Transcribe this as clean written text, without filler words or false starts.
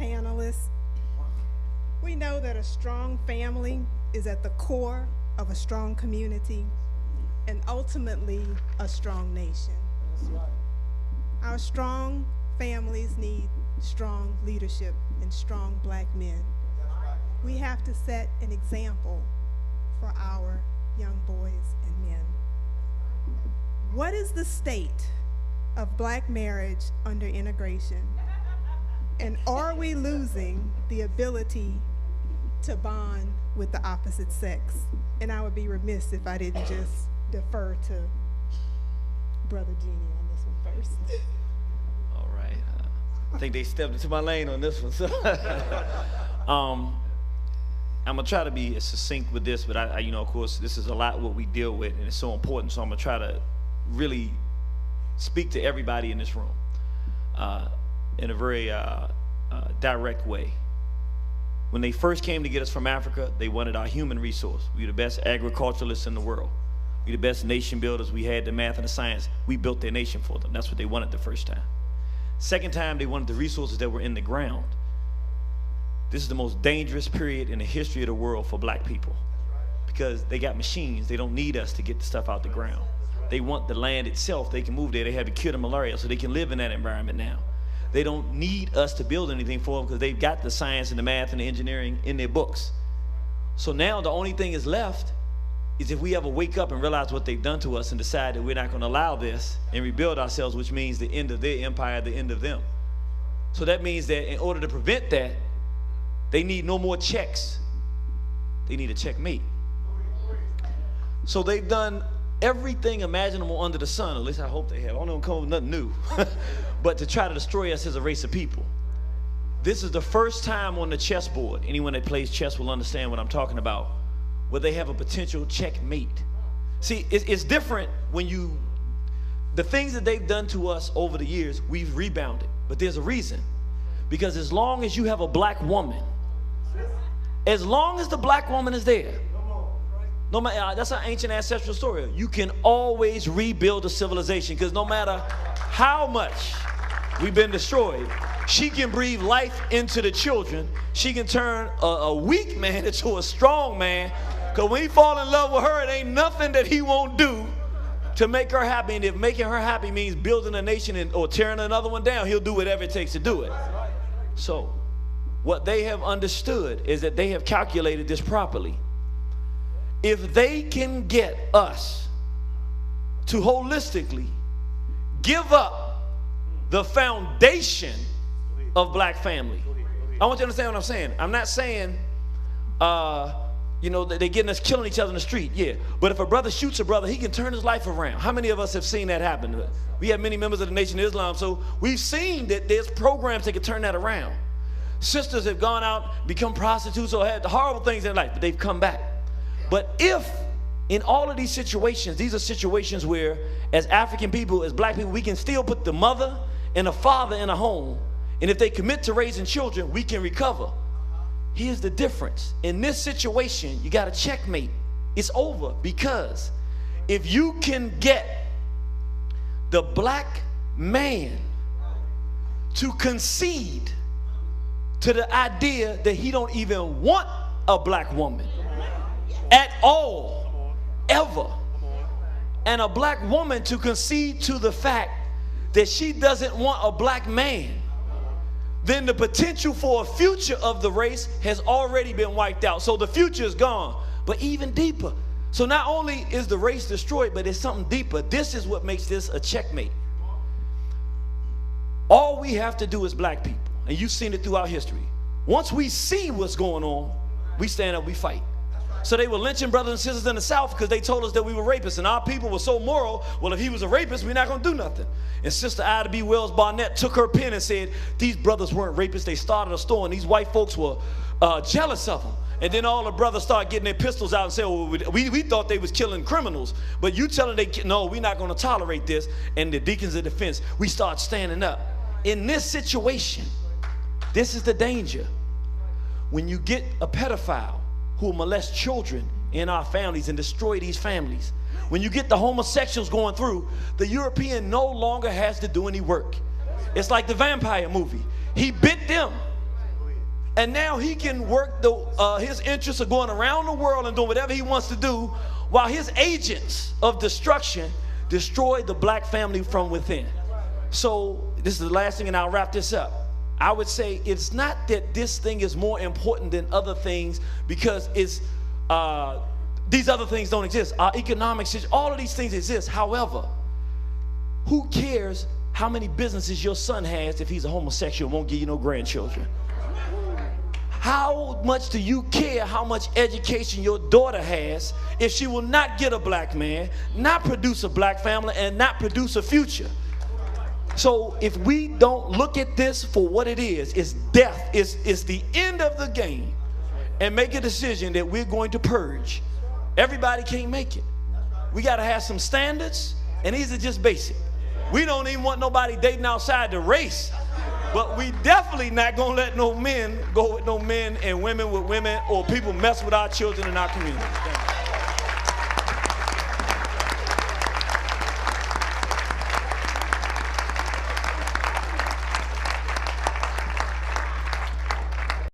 panelists. We know that a strong family is at the core of a strong community and ultimately a strong nation. That's right. Our strong families need strong leadership and strong black men. We have to set an example for our young boys and men. What is the state of black marriage under integration? And are we losing the ability to bond with the opposite sex? And I would be remiss if I didn't just defer to Brother Genie on this one first. All right. I think they stepped into my lane on this one. So I'm going to try to be succinct with this, but of course, this is a lot what we deal with, and it's so important, so I'm going to try to really speak to everybody in this room in a very direct way. When they first came to get us from Africa, they wanted our human resource. We were the best agriculturalists in the world. We were the best nation builders. We had the math and the science. We built their nation for them. That's what they wanted the first time. Second time, they wanted the resources that were in the ground. This is the most dangerous period in the history of the world for black people because they got machines. They don't need us to get the stuff out the ground. They want the land itself. They can move there. They have a cure to malaria, so they can live in that environment now. They don't need us to build anything for them because they've got the science and the math and the engineering in their books. So now the only thing is left is if we ever wake up and realize what they've done to us and decide that we're not going to allow this and rebuild ourselves, which means the end of their empire, the end of them. So that means that in order to prevent that, they need no more checks. They need a checkmate. So they've done everything imaginable under the sun, at least I hope they have. I don't know come up with nothing new. But to try to destroy us as a race of people. This is the first time on the chessboard, anyone that plays chess will understand what I'm talking about, where they have a potential checkmate. See, it's different when the things that they've done to us over the years, we've rebounded. But there's a reason. Because as long as you have a black woman, as long as the black woman is there, no matter, that's an ancient ancestral story. You can always rebuild a civilization because no matter how much we've been destroyed, she can breathe life into the children. She can turn a weak man into a strong man because when he fall in love with her, it ain't nothing that he won't do to make her happy. And if making her happy means building a nation or tearing another one down, he'll do whatever it takes to do it. So what they have understood is that they have calculated this properly. If they can get us to holistically give up the foundation of black family. I want you to understand what I'm saying. I'm not saying, that they're getting us killing each other in the street. Yeah, but if a brother shoots a brother, he can turn his life around. How many of us have seen that happen? We have many members of the Nation of Islam, so we've seen that there's programs that can turn that around. Sisters have gone out, become prostitutes, or had horrible things in life, but they've come back. But if in all of these situations, these are situations where as African people, as black people, we can still put the mother and the father in a home, and if they commit to raising children, we can recover. Here's the difference. In this situation, you got a checkmate. It's over because if you can get the black man to concede to the idea that he don't even want a black woman at all, ever, and a black woman to concede to the fact that she doesn't want a black man, then the potential for a future of the race has already been wiped out. So the future is gone, but even deeper. So not only is the race destroyed, but it's something deeper. This is what makes this a checkmate. All we have to do as black people, and you've seen it throughout history, once we see what's going on, we stand up, we fight. So they were lynching brothers and sisters in the South because they told us that we were rapists, and our people were so moral. Well, if he was a rapist, we're not going to do nothing. And Sister Ida B. Wells Barnett took her pen and said, these brothers weren't rapists. They started a store, and these white folks were jealous of them. And then all the brothers started getting their pistols out and said, well, we thought they was killing criminals. But you telling no, we're not going to tolerate this. And the deacons of defense, we start standing up. In this situation, this is the danger. When you get a pedophile who will molest children in our families and destroy these families, when you get the homosexuals going through, the European no longer has to do any work. It's like the vampire movie. He bit them, And now he can work his interests of going around the world and doing whatever he wants to do, while his agents of destruction destroy the black family from within. So this is the last thing, and I'll wrap this up. I would say it's not that this thing is more important than other things, because it's these other things don't exist. Our economics, all of these things exist. However, who cares how many businesses your son has if he's a homosexual and won't give you no grandchildren? How much do you care how much education your daughter has if she will not get a black man, not produce a black family, and not produce a future? So if we don't look at this for what it is, it's death, it's the end of the game, and make a decision that we're going to purge. Everybody can't make it. We got to have some standards, and these are just basic. We don't even want nobody dating outside the race. But we definitely not gonna let no men go with no men and women with women, or people mess with our children in our community.